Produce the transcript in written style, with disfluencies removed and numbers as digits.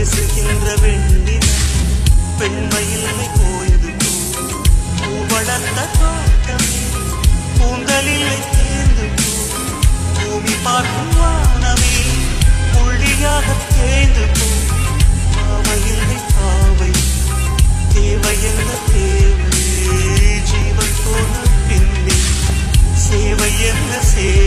பேசுகின்ற வெண்ணில பெண்மையில்லை போயது பூ வளர்ந்த தோட்டமே பூந்தலில்லை தேர்ந்து பூமி பார்க்கும் வானமே புள்ளியாக தேய்ந்து பாவையில்லை பாவை தேவை என்ன தேவை ஜீவன் போன பின்னே சேவை என்ன சேவை